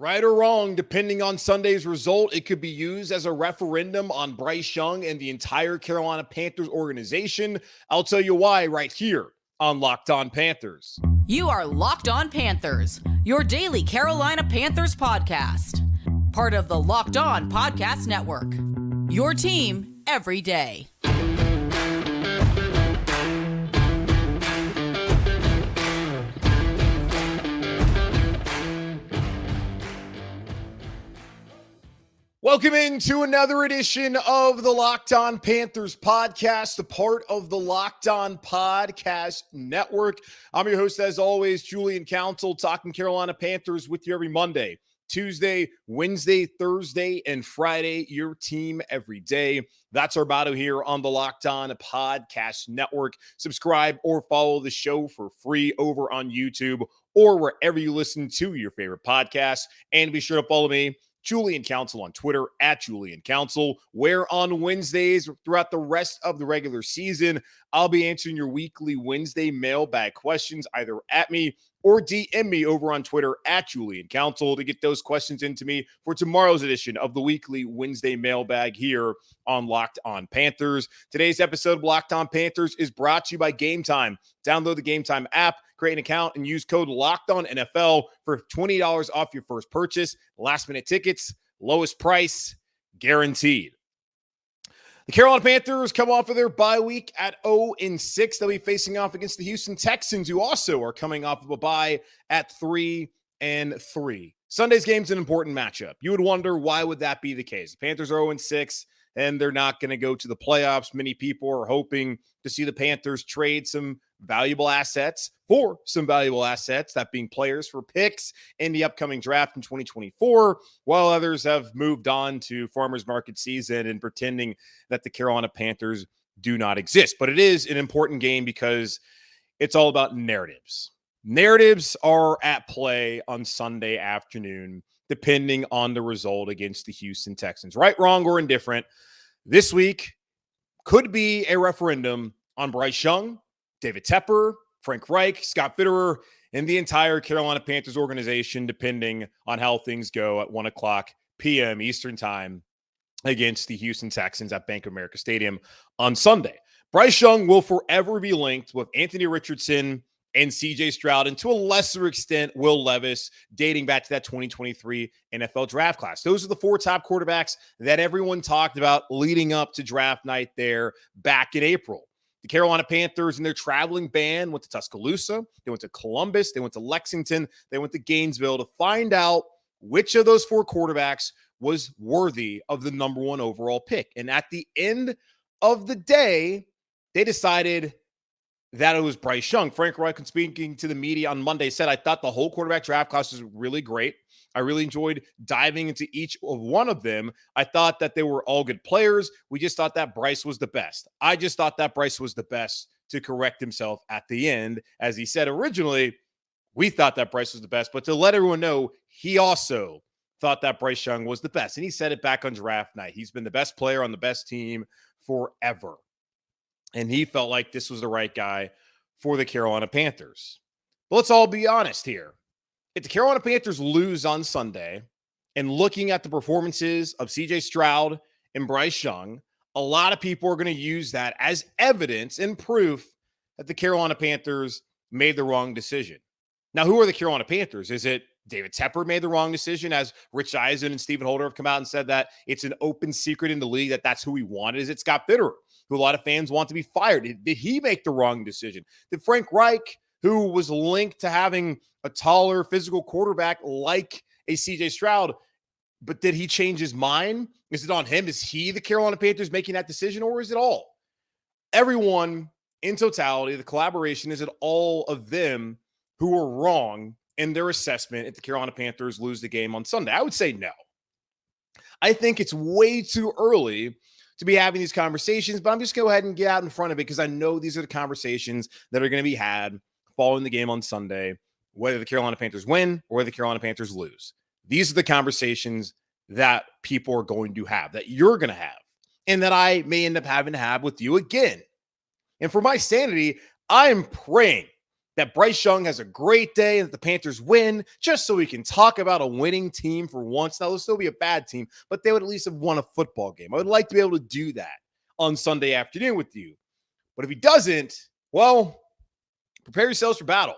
Right or wrong, depending on Sunday's result, it could be used as a referendum on Bryce Young and the entire Carolina Panthers organization. I'll tell you why right here on Locked On Panthers. You are Locked On Panthers, your daily Carolina Panthers podcast. Part of the Locked On Podcast Network. Your team every day. Welcome into another edition of the Locked On Panthers podcast, a part of the Locked On Podcast Network. I'm your host, as always, Julian Council, talking Carolina Panthers with you every Monday, Tuesday, Wednesday, Thursday, and Friday. Your team every day. That's our motto here on the Locked On Podcast Network. Subscribe or follow the show for free over on YouTube or wherever you listen to your favorite podcasts. And be sure to follow me, Julian Council, on Twitter at Julian Council, where on Wednesdays throughout the rest of the regular season, I'll be answering your weekly Wednesday mailbag questions either at me or DM me over on Twitter at Julian Council to get those questions into me for tomorrow's edition of the weekly Wednesday mailbag here on Locked On Panthers. Today's episode of Locked On Panthers is brought to you by Game Time. Download the Game Time app, create an account, and use code LOCKEDONNFL for $20 off your first purchase. Last-minute tickets, lowest price, guaranteed. The Carolina Panthers come off of their bye week at 0-6. They'll be facing off against the Houston Texans, who also are coming off of a bye at 3-3. Sunday's game's an important matchup. You would wonder, why would that be the case? The Panthers are 0-6, and they're not going to go to the playoffs. Many people are hoping to see the Panthers trade some valuable assets for some valuable assets, that being players for picks in the upcoming draft in 2024, while others have moved on to farmers market season and pretending that the Carolina Panthers do not exist. But it is an important game because it's all about narratives. Narratives are at play on Sunday afternoon, depending on the result against the Houston Texans. Right, wrong, or indifferent, this week could be a referendum on Bryce Young, David Tepper, Frank Reich, Scott Fitterer, and the entire Carolina Panthers organization, depending on how things go at 1 o'clock p.m. Eastern time against the Houston Texans at Bank of America Stadium on Sunday. Bryce Young will forever be linked with Anthony Richardson and CJ Stroud, and to a lesser extent, Will Levis, dating back to that 2023 NFL draft class. Those are the four top quarterbacks that everyone talked about leading up to draft night there back in April. The Carolina Panthers and their traveling band went to Tuscaloosa, they went to Columbus, they went to Lexington, they went to Gainesville to find out which of those four quarterbacks was worthy of the number one overall pick. And at the end of the day, they decided that it was Bryce Young. Frank Reich, speaking to the media on Monday, said, "I thought the whole quarterback draft class was really great. I really enjoyed diving into each of one of them. I thought that they were all good players. We just thought that Bryce was the best. I just thought that Bryce was the best," to correct himself at the end. As he said originally, we thought that Bryce was the best, but to let everyone know, he also thought that Bryce Young was the best. And he said it back on draft night. He's been the best player on the best team forever. And he felt like this was the right guy for the Carolina Panthers. But let's all be honest here. If the Carolina Panthers lose on Sunday, and looking at the performances of CJ Stroud and Bryce Young, a lot of people are going to use that as evidence and proof that the Carolina Panthers made the wrong decision. Now, who are the Carolina Panthers? Is it David Tepper made the wrong decision, as Rich Eisen and Stephen Holder have come out and said that it's an open secret in the league that that's who we wanted? Is it Scott Fitterer, who a lot of fans want to be fired? Did he make the wrong decision? Did Frank Reich, who was linked to having a taller physical quarterback like a CJ Stroud, but did he change his mind? Is it on him? Is he the Carolina Panthers making that decision, or is it all? Everyone in totality, the collaboration, is it all of them who are wrong in their assessment if the Carolina Panthers lose the game on Sunday? I would say no. I think it's way too early to be having these conversations, but I'm just going to go ahead and get out in front of it because I know these are the conversations that are going to be had following the game on Sunday, whether the Carolina Panthers win or whether the Carolina Panthers lose. These are the conversations that people are going to have, that you're going to have, and that I may end up having to have with you again. And for my sanity, I'm praying that Bryce Young has a great day and that the Panthers win just so we can talk about a winning team for once. Now, it'll still be a bad team, but they would at least have won a football game. I would like to be able to do that on Sunday afternoon with you. But if he doesn't, well, prepare yourselves for battle.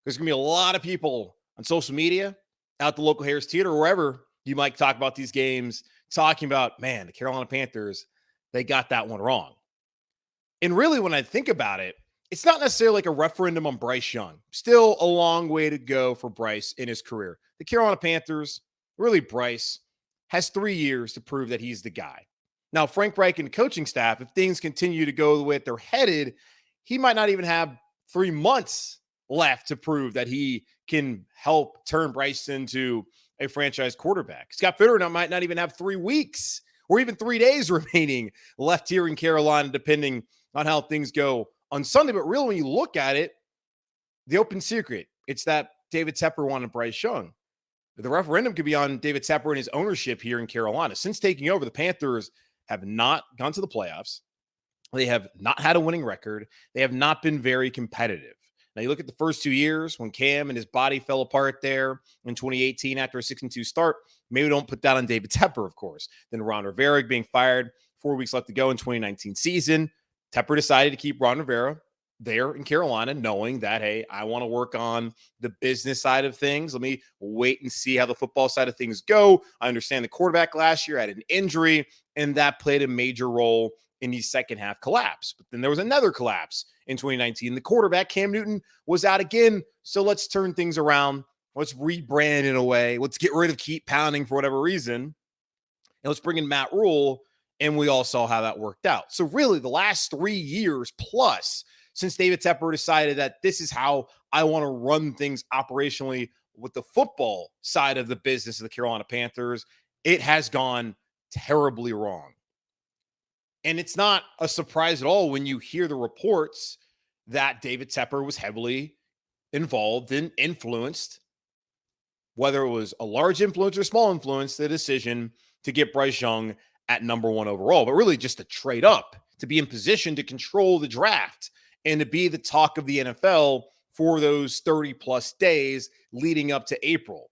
There's going to be a lot of people on social media, out the local Harris Theater, or wherever you might talk about these games, talking about, man, the Carolina Panthers, they got that one wrong. And really, when I think about it, it's not necessarily like a referendum on Bryce Young. Still a long way to go for Bryce in his career. The Carolina Panthers, really Bryce, has 3 years to prove that he's the guy. Now, Frank Reich and the coaching staff, if things continue to go the way they're headed, he might not even have 3 months left to prove that he can help turn Bryce into a franchise quarterback. Scott Fitterer might not even have 3 weeks or even 3 days remaining left here in Carolina, depending on how things go on Sunday. But really, when you look at it, the open secret, it's that David Tepper wanted Bryce Young. The referendum could be on David Tepper and his ownership here in Carolina. Since taking over, the Panthers have not gone to the playoffs. They have not had a winning record. They have not been very competitive. Now, you look at the first 2 years when Cam and his body fell apart there in 2018 after a 6-2 start. Maybe don't put that on David Tepper, of course. Then Ron Rivera being fired, 4 weeks left to go in 2019 season. Tepper decided to keep Ron Rivera there in Carolina, knowing that, hey, I want to work on the business side of things. Let me wait and see how the football side of things go. I understand the quarterback last year had an injury, and that played a major role in the second half collapse. But then there was another collapse in 2019. The quarterback, Cam Newton, was out again. So let's turn things around. Let's rebrand in a way. Let's get rid of Keep Pounding for whatever reason. And let's bring in Matt Rule. And we all saw how that worked out. So really, the last 3 years plus since David Tepper decided that this is how I want to run things operationally with the football side of the business of the Carolina Panthers, it has gone terribly wrong. And it's not a surprise at all when you hear the reports that David Tepper was heavily involved and influenced, whether it was a large influence or small influence, the decision to get Bryce Young at number 1 overall, but really just to trade up, to be in position to control the draft and to be the talk of the NFL for those 30 plus days leading up to April.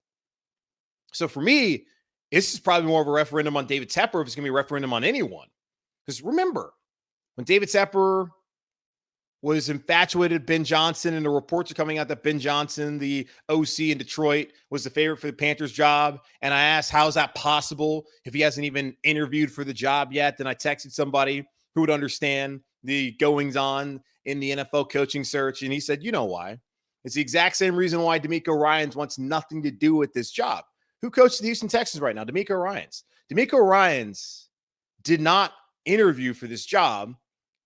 So for me, this is probably more of a referendum on David Tepper if it's going to be a referendum on anyone. Because remember, when David Tepper was infatuated with Ben Johnson, and the reports are coming out that Ben Johnson, the OC in Detroit, was the favorite for the Panthers job. And I asked, how is that possible if he hasn't even interviewed for the job yet? Then I texted somebody who would understand the goings on in the NFL coaching search. And he said, you know why? It's the exact same reason why DeMeco Ryans wants nothing to do with this job. Who coaches the Houston Texans right now? DeMeco Ryans. DeMeco Ryans did not interview for this job.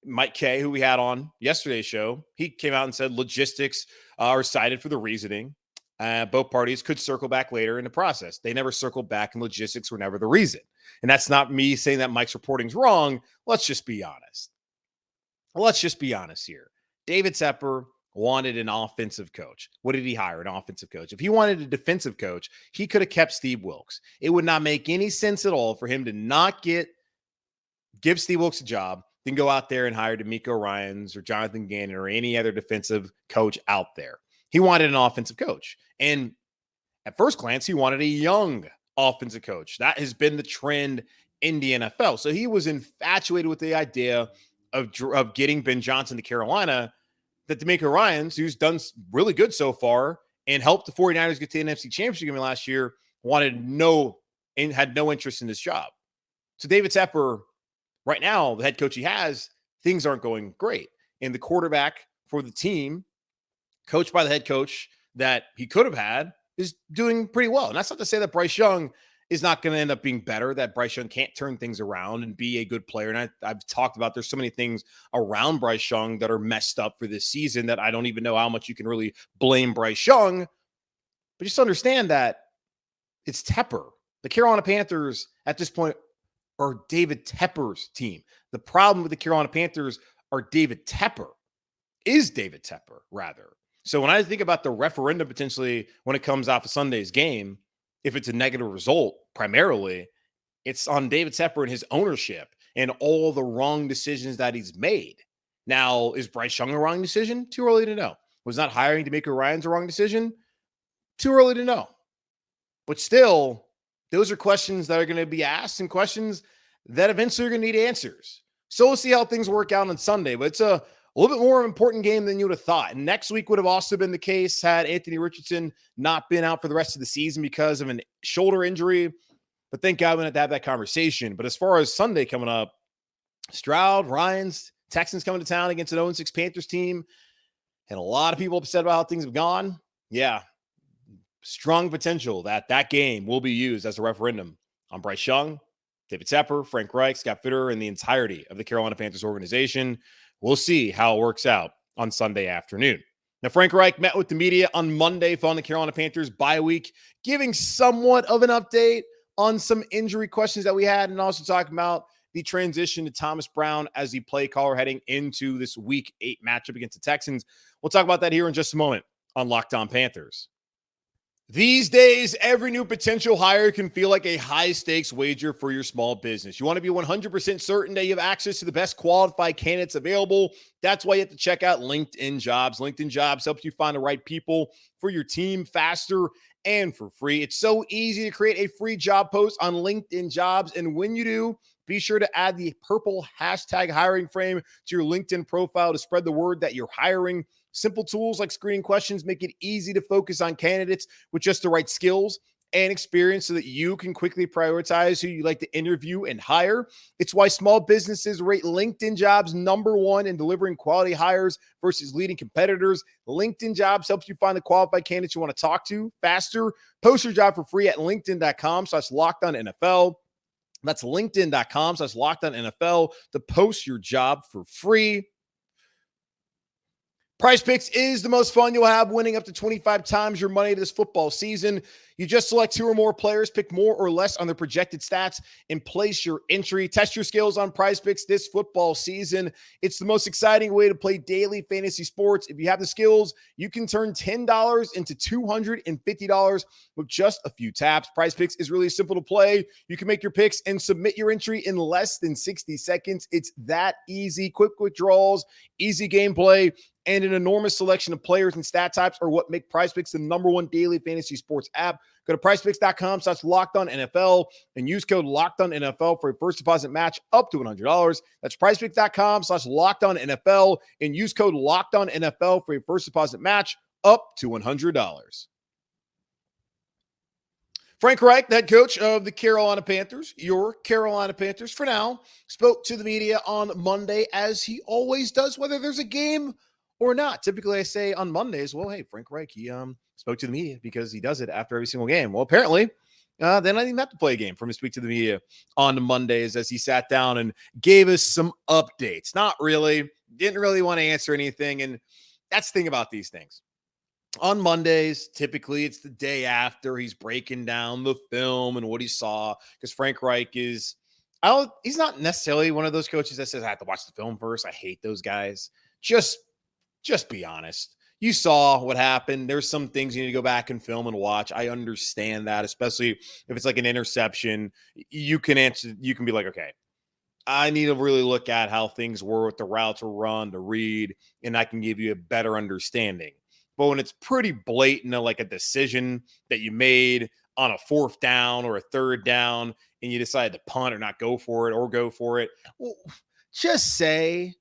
Mike Kay, who we had on yesterday's show, he came out and said logistics are cited for the reasoning. Both parties could circle back later in the process. They never circled back, and logistics were never the reason. And that's not me saying that Mike's reporting's wrong. Let's just be honest. Let's just be honest here. David Tepper wanted an offensive coach. What did he hire? An offensive coach. If he wanted a defensive coach, he could have kept Steve Wilks. It would not make any sense at all for him to not give Steve Wilks a job, then go out there and hire DeMeco Ryans or Jonathan Gannon or any other defensive coach out there. He wanted an offensive coach. And at first glance, he wanted a young offensive coach. That has been the trend in the NFL. So he was infatuated with the idea of getting Ben Johnson to Carolina, that DeMeco Ryans, who's done really good so far and helped the 49ers get to the NFC Championship game last year, had no interest in this job. So David Tepper, right now, the head coach he has, things aren't going great. And the quarterback for the team, coached by the head coach that he could have had, is doing pretty well. And that's not to say that Bryce Young is not going to end up being better, that Bryce Young can't turn things around and be a good player. And I've talked about there's so many things around Bryce Young that are messed up for this season that I don't even know how much you can really blame Bryce Young. But just understand that it's Tepper. The Carolina Panthers at this point are David Tepper's team. The problem with the Carolina Panthers are David Tepper. So when I think about the referendum potentially when it comes off of Sunday's game, if it's a negative result, primarily, it's on David Tepper and his ownership and all the wrong decisions that he's made. Now, is Bryce Young a wrong decision? Too early to know. Was not hiring DeMeco Ryans the wrong decision? Too early to know. But still, those are questions that are going to be asked and questions that eventually are going to need answers. So we'll see how things work out on Sunday. But it's a little bit more of an important game than you would have thought. And next week would have also been the case had Anthony Richardson not been out for the rest of the season because of an shoulder injury. But thank God we didn't have to have that conversation. But as far as Sunday coming up, Stroud, Ryans, Texans coming to town against an 0-6 Panthers team, and a lot of people upset about how things have gone. Yeah, strong potential that that game will be used as a referendum on Bryce Young, David Tepper, Frank Reich, Scott Fitter, and the entirety of the Carolina Panthers organization. We'll see how it works out on Sunday afternoon. Now, Frank Reich met with the media on Monday following the Carolina Panthers bye week, giving somewhat of an update on some injury questions that we had, and also talking about the transition to Thomas Brown as the play caller heading into this Week 8 matchup against the Texans. We'll talk about that here in just a moment on Locked On Panthers. These days, every new potential hire can feel like a high-stakes wager for your small business. You want to be 100% certain that you have access to the best qualified candidates available. That's why you have to check out LinkedIn Jobs. LinkedIn Jobs helps you find the right people for your team faster and for free. It's so easy to create a free job post on LinkedIn Jobs, and when you do, be sure to add the purple hashtag hiring frame to your LinkedIn profile to spread the word that you're hiring. Simple tools like screening questions make it easy to focus on candidates with just the right skills and experience so that you can quickly prioritize who you like to interview and hire. It's why small businesses rate LinkedIn Jobs #1 in delivering quality hires versus leading competitors. LinkedIn Jobs helps you find the qualified candidates you want to talk to faster. Post your job for free at linkedin.com/LockedOnNFL. That's linkedin.com/LockedOnNFL to post your job for free. Prize Picks is the most fun you'll have, winning up to 25 times your money this football season. You just select 2 or more players, pick more or less on their projected stats, and place your entry. Test your skills on Prize Picks this football season. It's the most exciting way to play daily fantasy sports. If you have the skills, you can turn $10 into $250 with just a few taps. Prize Picks is really simple to play. You can make your picks and submit your entry in less than 60 seconds. It's that easy. Quick withdrawals, easy gameplay, and an enormous selection of players and stat types are what make Prize Picks the #1 daily fantasy sports app. Go to prizepicks.com/LockedOnNFL and use code LockedOnNFL for a first deposit match up to $100. That's prizepicks.com/LockedOnNFL and use code LockedOnNFL for a first deposit match up to $100. Frank Reich, the head coach of the Carolina Panthers, your Carolina Panthers for now, spoke to the media on Monday as he always does, whether there's a game or not. Typically, I say on Mondays, well, hey, Frank Reich, he spoke to the media because he does it after every single game. Well, apparently, then I didn't even have to play a game for him to speak to the media on Mondays as he sat down and gave us some updates. Not really. Didn't really want to answer anything. And that's the thing about these things. On Mondays, typically it's the day after he's breaking down the film and what he saw, because Frank Reich he's not necessarily one of those coaches that says, I have to watch the film first. I hate those guys. Just be honest. You saw what happened. There's some things you need to go back and film and watch. I understand that, especially if it's like an interception. You can be like, okay, I need to really look at how things were with the routes were run, to read, and I can give you a better understanding. But when it's pretty blatant, like a decision that you made on a 4th down or a 3rd down, and you decide to punt or not go for it or go for it, well, just say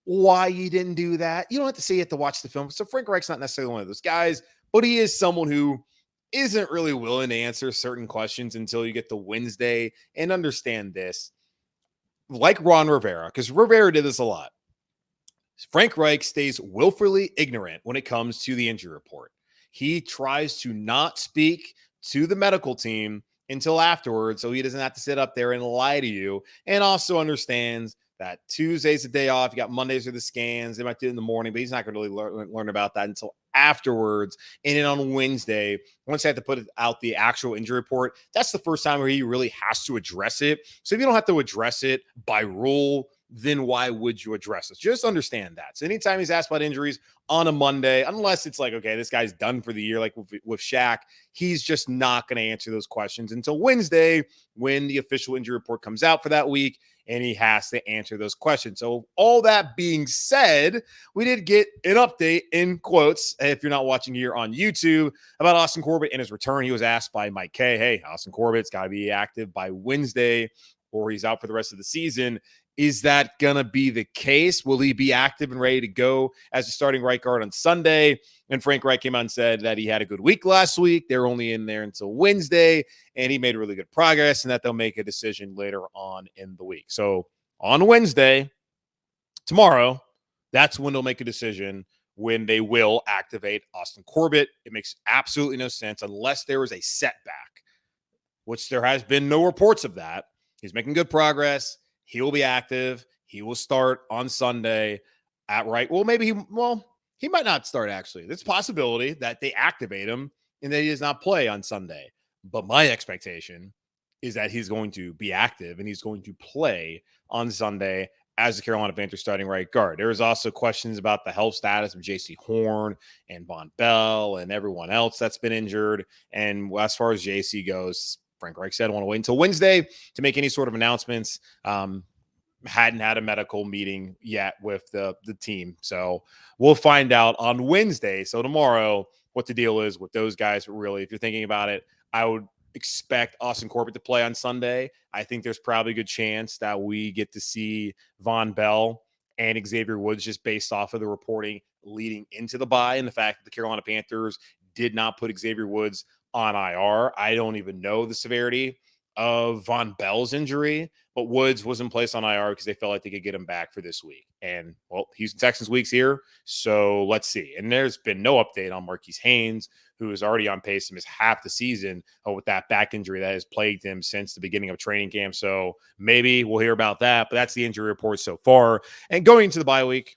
why you didn't do that. You don't have to say you have to watch the film. So Frank Reich's not necessarily one of those guys, but he is someone who isn't really willing to answer certain questions until you get to Wednesday. And understand this, like Ron Rivera, because Rivera did this a lot. Frank Reich stays willfully ignorant when it comes to the injury report. He tries to not speak to the medical team until afterwards, so he doesn't have to sit up there and lie to you, and also understands that Tuesday's the day off. You got Mondays are the scans. They might do it in the morning, but he's not going to really learn about that until afterwards. And then on Wednesday, once they have to put out the actual injury report, that's the first time where he really has to address it. So if you don't have to address it by rule, then why would you address this? Just understand that. So anytime he's asked about injuries on a Monday, unless it's like, okay, this guy's done for the year, like with Shaq, he's just not going to answer those questions until Wednesday when the official injury report comes out for that week, and he has to answer those questions. So all that being said, we did get an update in quotes, if you're not watching here on YouTube, about Austin Corbett and his return. He was asked by Mike Kay, hey, Austin Corbett's got to be active by Wednesday or he's out for the rest of the season. Is that going to be the case? Will he be active and ready to go as a starting right guard on Sunday? And Frank Reich came out and said that he had a good week last week. They're only in there until Wednesday, and he made really good progress, and that they'll make a decision later on in the week. So on Wednesday, tomorrow, that's when they'll make a decision when they will activate Austin Corbett. It makes absolutely no sense unless there is a setback, which there has been no reports of that. He's making good progress. He will be active. He will start on Sunday at right. Well, maybe he might not start, actually. There's a possibility that they activate him and that he does not play on Sunday. But my expectation is that he's going to be active and he's going to play on Sunday as the Carolina Panthers starting right guard. There is also questions about the health status of J.C. Horn and Von Bell and everyone else that's been injured. And as far as J.C. goes, Frank Reich said, I want to wait until Wednesday to make any sort of announcements. Hadn't had a medical meeting yet with the team. So we'll find out on Wednesday. So tomorrow, what the deal is with those guys. But really, if you're thinking about it, I would expect Austin Corbett to play on Sunday. I think there's probably a good chance that we get to see Von Bell and Xavier Woods just based off of the reporting leading into the bye and the fact that the Carolina Panthers did not put Xavier Woods on IR. I don't even know the severity of Von Bell's injury, but Woods was in place on IR because they felt like they could get him back for this week. And, well, Houston Texans week's here, so let's see. And there's been no update on Marquise Haynes, who is already on pace to miss half the season with that back injury that has plagued him since the beginning of training camp. So maybe we'll hear about that, but that's the injury report so far. And going into the bye week,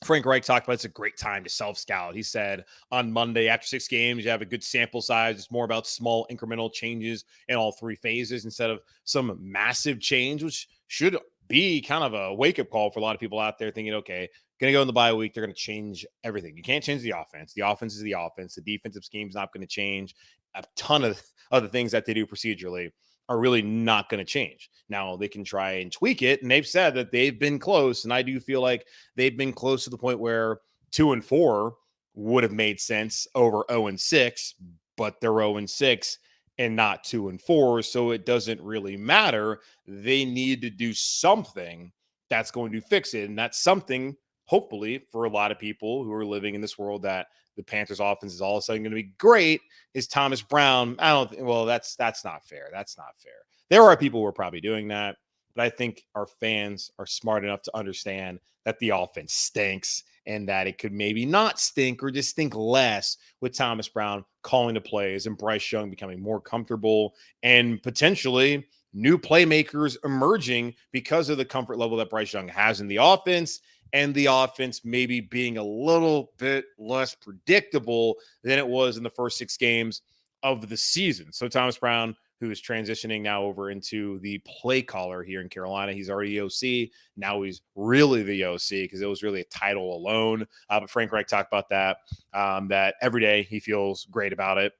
Frank Reich talked about it's a great time to self-scout. He said on Monday, after 6 games, you have a good sample size. It's more about small incremental changes in all 3 phases instead of some massive change, which should be kind of a wake-up call for a lot of people out there thinking, okay, going to go in the bye week, they're going to change everything. You can't change the offense. The offense is the offense. The defensive scheme is not going to change. A ton of other things that they do procedurally are really not going to change. Now, they can try and tweak it, and they've said that they've been close, and I do feel like they've been close to the point where 2-4 would have made sense over 0-6, but they're 0-6 and not 2-4, so it doesn't really matter. They need to do something that's going to fix it, and that's something, hopefully, for a lot of people who are living in this world that the Panthers offense is all of a sudden going to be great, is Thomas Brown. That's not fair. That's not fair. There are people who are probably doing that, but I think our fans are smart enough to understand that the offense stinks and that it could maybe not stink or just stink less with Thomas Brown calling the plays and Bryce Young becoming more comfortable and potentially new playmakers emerging because of the comfort level that Bryce Young has in the offense, and the offense maybe being a little bit less predictable than it was in the first 6 games of the season. So Thomas Brown, who is transitioning now over into the play caller here in Carolina, he's already OC. Now he's really the OC because it was really a title alone. But Frank Reich talked about that every day he feels great about it.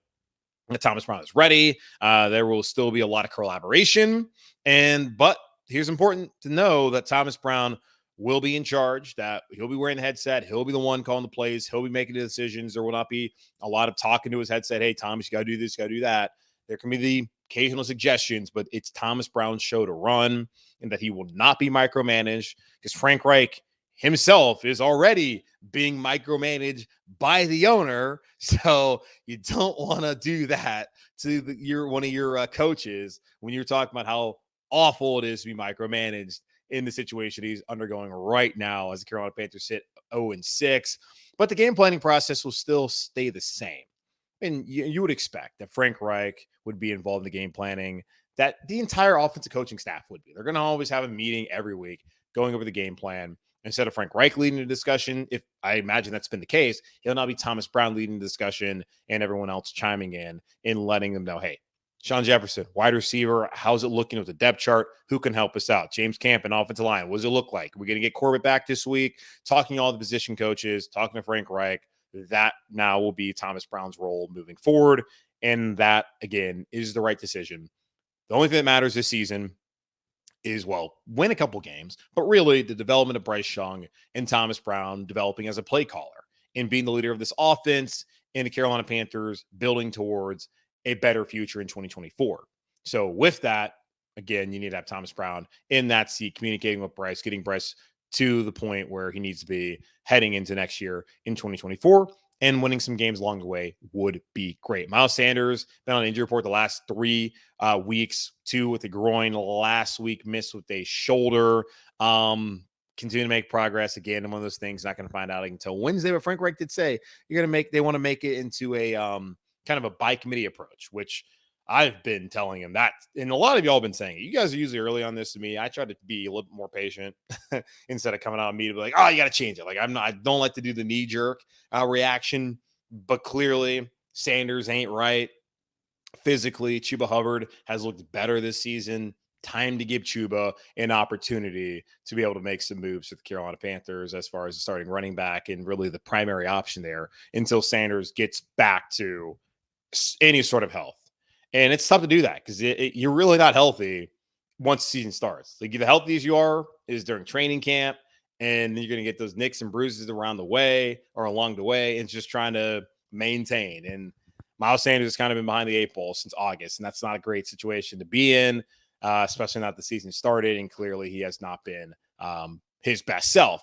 That Thomas Brown is ready. There will still be a lot of collaboration. But here's important to know that Thomas Brown will be in charge, that he'll be wearing the headset. He'll be the one calling the plays. He'll be making the decisions. There will not be a lot of talking to his headset. Hey, Thomas, you got to do this, you got to do that. There can be the occasional suggestions, but it's Thomas Brown's show to run, and that he will not be micromanaged because Frank Reich himself is already being micromanaged by the owner. So you don't want to do that to one of your coaches when you're talking about how awful it is to be micromanaged in the situation he's undergoing right now as the Carolina Panthers sit 0-6. But the game planning process will still stay the same. And you would expect that Frank Reich would be involved in the game planning, that the entire offensive coaching staff would be. They're going to always have a meeting every week going over the game plan. Instead of Frank Reich leading the discussion, if I imagine that's been the case, it'll now be Thomas Brown leading the discussion and everyone else chiming in and letting them know, hey, Sean Jefferson, wide receiver. How's it looking with the depth chart? Who can help us out? James Camp and offensive line. What does it look like? We're going to get Corbett back this week, talking to all the position coaches, talking to Frank Reich. That now will be Thomas Brown's role moving forward. And that, again, is the right decision. The only thing that matters this season is, well, win a couple games, but really the development of Bryce Young and Thomas Brown developing as a play caller and being the leader of this offense and the Carolina Panthers building towards a better future in 2024. So with that, again, you need to have Thomas Brown in that seat, communicating with Bryce, getting Bryce to the point where he needs to be heading into next year in 2024, and winning some games along the way would be great. Miles Sanders been on injury report the last 3 weeks, 2 with the groin, last week missed with a shoulder. Continue to make progress. Again, one of those things not going to find out until Wednesday, but Frank Reich did say they want to make it into a kind of a by committee approach, which I've been telling him that, and a lot of y'all have been saying it. You guys are usually early on this to me. I try to be a little bit more patient instead of coming out immediately like, oh, you got to change it. Like I don't like to do the knee jerk reaction, but clearly Sanders ain't right physically. Chuba Hubbard has looked better this season. Time to give Chuba an opportunity to be able to make some moves with the Carolina Panthers as far as the starting running back and really the primary option there until Sanders gets back to any sort of health. And it's tough to do that because you're really not healthy once the season starts. Like the healthiest you are is during training camp, and then you're going to get those nicks and bruises around the way or along the way. And it's just trying to maintain. And Miles Sanders has kind of been behind the 8 ball since August, and that's not a great situation to be in, especially not the season started. And clearly he has not been his best self.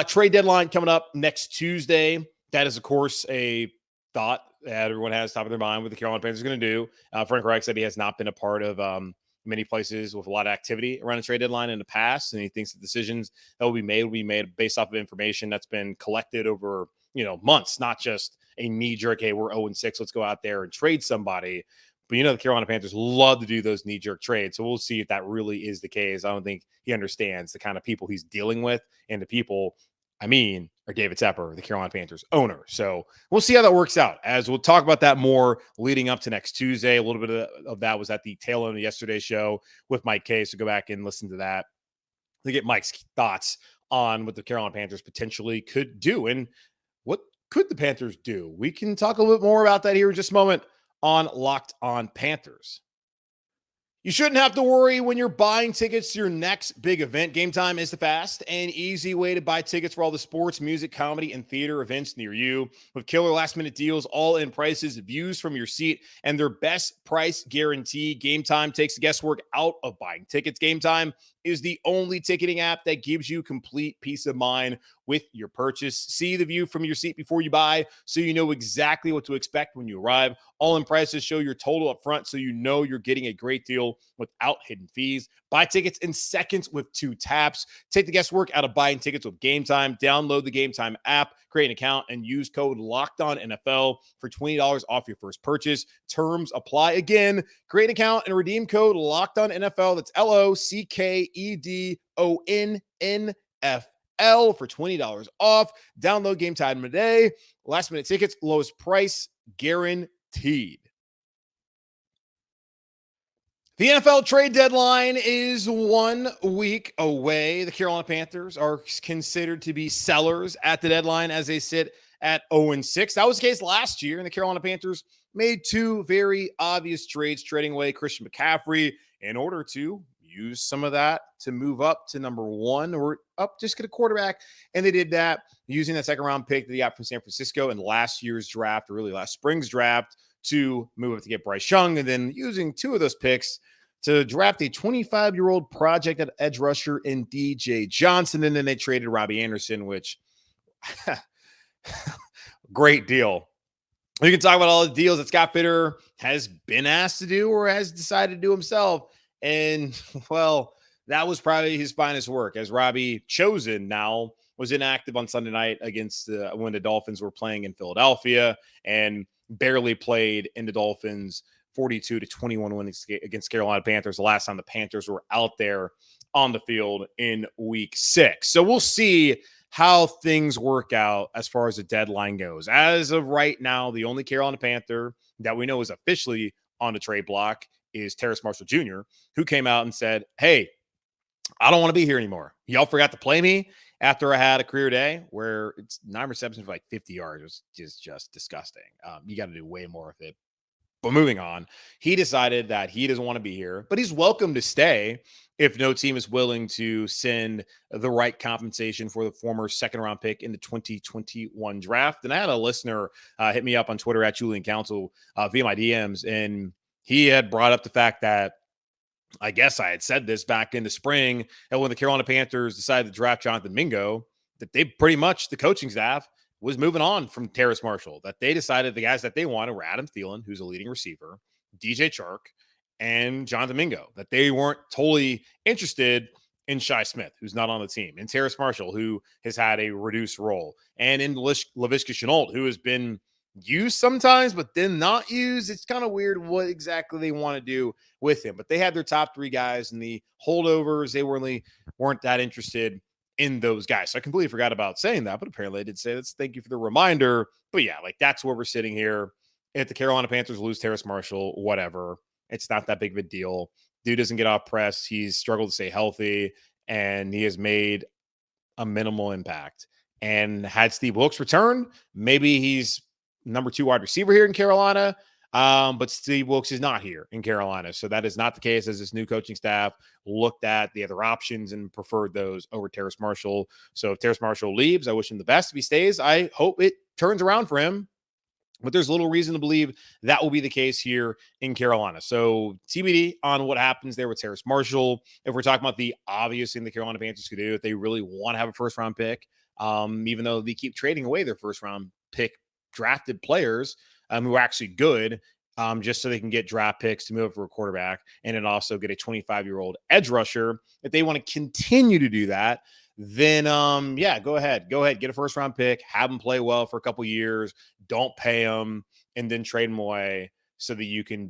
Trade deadline coming up next Tuesday. That is, of course, a thought that everyone has top of their mind what the Carolina Panthers are going to do. Frank Reich said he has not been a part of many places with a lot of activity around the trade deadline in the past, and he thinks the decisions that will be made based off of information that's been collected over months, not just a knee-jerk, hey, we're 0-6, let's go out there and trade somebody. But the Carolina Panthers love to do those knee-jerk trades, so we'll see if that really is the case. I don't think he understands the kind of people he's dealing with, and the people are David Tepper, the Carolina Panthers owner. So we'll see how that works out, as we'll talk about that more leading up to next Tuesday. A little bit of that was at the tail end of yesterday's show with Mike K. So go back and listen to that to get Mike's thoughts on what the Carolina Panthers potentially could do. And what could the Panthers do? We can talk a little bit more about that here in just a moment on Locked On Panthers. You shouldn't have to worry when you're buying tickets to your next big event. Game Time is the fast and easy way to buy tickets for all the sports, music, comedy, and theater events near you. With killer last-minute deals, all-in prices, views from your seat, and their best price guarantee, Game Time takes the guesswork out of buying tickets. Game Time is the only ticketing app that gives you complete peace of mind with your purchase. See the view from your seat before you buy, so you know exactly what to expect when you arrive. All-in prices show your total up front, so you know you're getting a great deal without hidden fees. Buy tickets in seconds with 2 taps. Take the guesswork out of buying tickets with Game Time. Download the Game Time app, create an account, and use code LOCKEDONNFL for $20 off your first purchase. Terms apply. Again, create an account and redeem code LOCKEDONNFL. That's LOCKEDONNFL for $20 off. Download Game Time today. Last minute tickets, lowest price guaranteed. The NFL trade deadline is 1 week away. The Carolina Panthers are considered to be sellers at the deadline as they sit at 0-6. That was the case last year, and the Carolina Panthers made 2 very obvious trades, trading away Christian McCaffrey in order to use some of that to move up to number 1 or up, just get a quarterback. And they did that using that second-round pick that they got from San Francisco in last year's draft, or really last spring's draft, to move up to get Bryce Young, and then using 2 of those picks to draft a 25-year-old project at edge rusher in DJ Johnson. And then they traded Robbie Anderson, which great deal. We can talk about all the deals that Scott Fitter has been asked to do or has decided to do himself. And, well, that was probably his finest work, as Robbie Chosen now was inactive on Sunday night against when the Dolphins were playing in Philadelphia, and barely played in the Dolphins 42-21 win against Carolina Panthers the last time the Panthers were out there on the field in week 6. So we'll see how things work out as far as the deadline goes. As of right now, the only Carolina Panther that we know is officially on the trade block is Terrace Marshall Jr., who came out and said, hey, I don't want to be here anymore. Y'all forgot to play me after I had a career day where it's 9 receptions for like 50 yards. It was just disgusting. You got to do way more with it. But moving on, he decided that he doesn't want to be here, but he's welcome to stay if no team is willing to send the right compensation for the former second-round pick in the 2021 draft. And I had a listener hit me up on Twitter at Julian Council via my DMs, and he had brought up the fact that I guess I had said this back in the spring, and when the Carolina Panthers decided to draft Jonathan Mingo, that they pretty much, the coaching staff, was moving on from Terrace Marshall, that they decided the guys that they wanted were Adam Thielen, who's a leading receiver, DJ Chark, and Jonathan Mingo, that they weren't totally interested in Shi Smith, who's not on the team, and Terrace Marshall, who has had a reduced role, and in Laviska Shenault, who has been used sometimes, but then not used. It's kind of weird what exactly they want to do with him. But they had their top three guys, and the holdovers, they weren't that interested in those guys. So I completely forgot about saying that, but apparently I did say that. Thank you for the reminder. But yeah, like that's where we're sitting here. If the Carolina Panthers lose Terrace Marshall, whatever, it's not that big of a deal. Dude doesn't get off press. He's struggled to stay healthy, and he has made a minimal impact. And had Steve Wilks return, maybe he's number 2 wide receiver here in Carolina. But Steve Wilks is not here in Carolina. So that is not the case, as this new coaching staff looked at the other options and preferred those over Terrace Marshall. So if Terrace Marshall leaves, I wish him the best. If he stays, I hope it turns around for him. But there's little reason to believe that will be the case here in Carolina. So TBD on what happens there with Terrace Marshall. If we're talking about the obvious thing the Carolina Panthers could do, if they really want to have a first-round pick, even though they keep trading away their first-round pick drafted players who are actually good, just so they can get draft picks to move up for a quarterback, and then also get a 25-year-old edge rusher. If they want to continue to do that, then yeah, go ahead, get a first-round pick, have them play well for a couple years, don't pay them, and then trade them away so that you can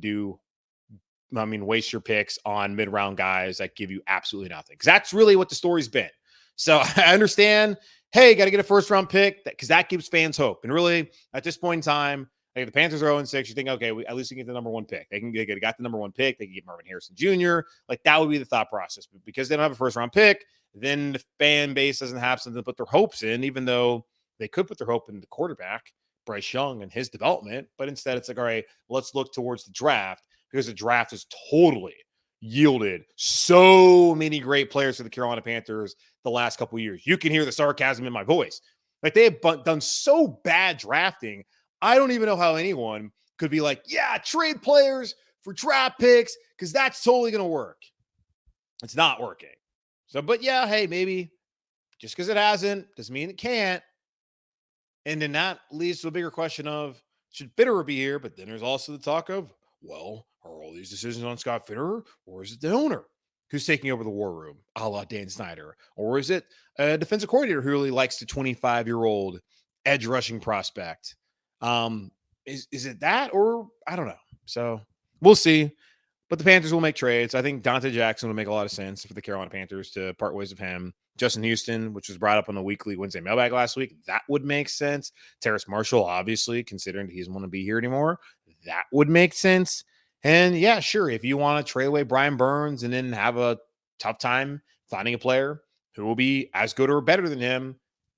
waste your picks on mid-round guys that give you absolutely nothing. Because that's really what the story's been. So I understand, hey, got to get a first-round pick because that gives fans hope. And really, at this point in time, like if the Panthers are 0-6, you think, okay, at least we can get the number 1 pick. They got the number 1 pick. They can get Marvin Harrison Jr. Like that would be the thought process. But because they don't have a first-round pick, then the fan base doesn't have something to put their hopes in, even though they could put their hope in the quarterback, Bryce Young, and his development. But instead, it's like, all right, let's look towards the draft, because the draft has totally yielded so many great players for the Carolina Panthers the last couple of years. You can hear the sarcasm in my voice. Like they have done so bad drafting. I don't even know how anyone could be like, yeah, trade players for draft picks, because that's totally going to work. It's not working. So, but yeah, hey, maybe just because it hasn't doesn't mean it can't. And then that leads to a bigger question of, should Fitterer be here? But then there's also the talk of, well, are all these decisions on Scott Fitterer, or is it the owner who's taking over the war room, a la Dan Snyder? Or is it a defensive coordinator who really likes the 25-year-old edge rushing prospect? Is it that, or I don't know. So we'll see. But the Panthers will make trades. I think Dante Jackson would make a lot of sense for the Carolina Panthers to part ways with him. Justin Houston, which was brought up on the weekly Wednesday mailbag last week, that would make sense. Terrace Marshall, obviously, considering he doesn't want to be here anymore, that would make sense. And yeah, sure, if you want to trade away Brian Burns and then have a tough time finding a player who will be as good or better than him,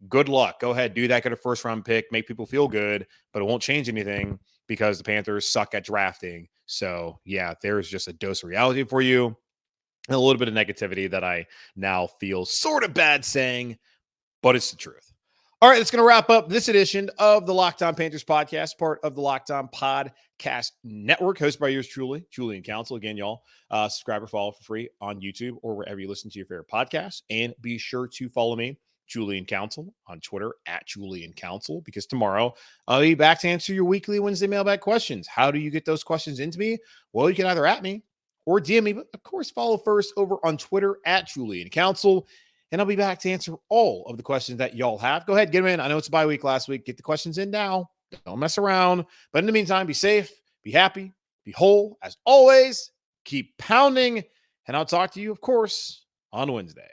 good luck. Go ahead, do that, get a first-round pick, make people feel good, but it won't change anything because the Panthers suck at drafting. So, yeah, there's just a dose of reality for you and a little bit of negativity that I now feel sort of bad saying, but it's the truth. All right, that's going to wrap up this edition of the Locked On Panthers podcast, part of the Locked On Podcast Network, hosted by yours truly, Julian Council. Again, y'all, subscribe or follow for free on YouTube or wherever you listen to your favorite podcasts. And be sure to follow me, Julian Council, on Twitter at Julian Council, because tomorrow I'll be back to answer your weekly Wednesday mailbag questions. How do you get those questions into me? Well, you can either at me or DM me, but of course, follow first over on Twitter at Julian Council, and I'll be back to answer all of the questions that y'all have. Go ahead, get them in. I know it's a bye week last week. Get the questions in now. Don't mess around. But in the meantime, be safe, be happy, be whole. As always, keep pounding, and I'll talk to you, of course, on Wednesday.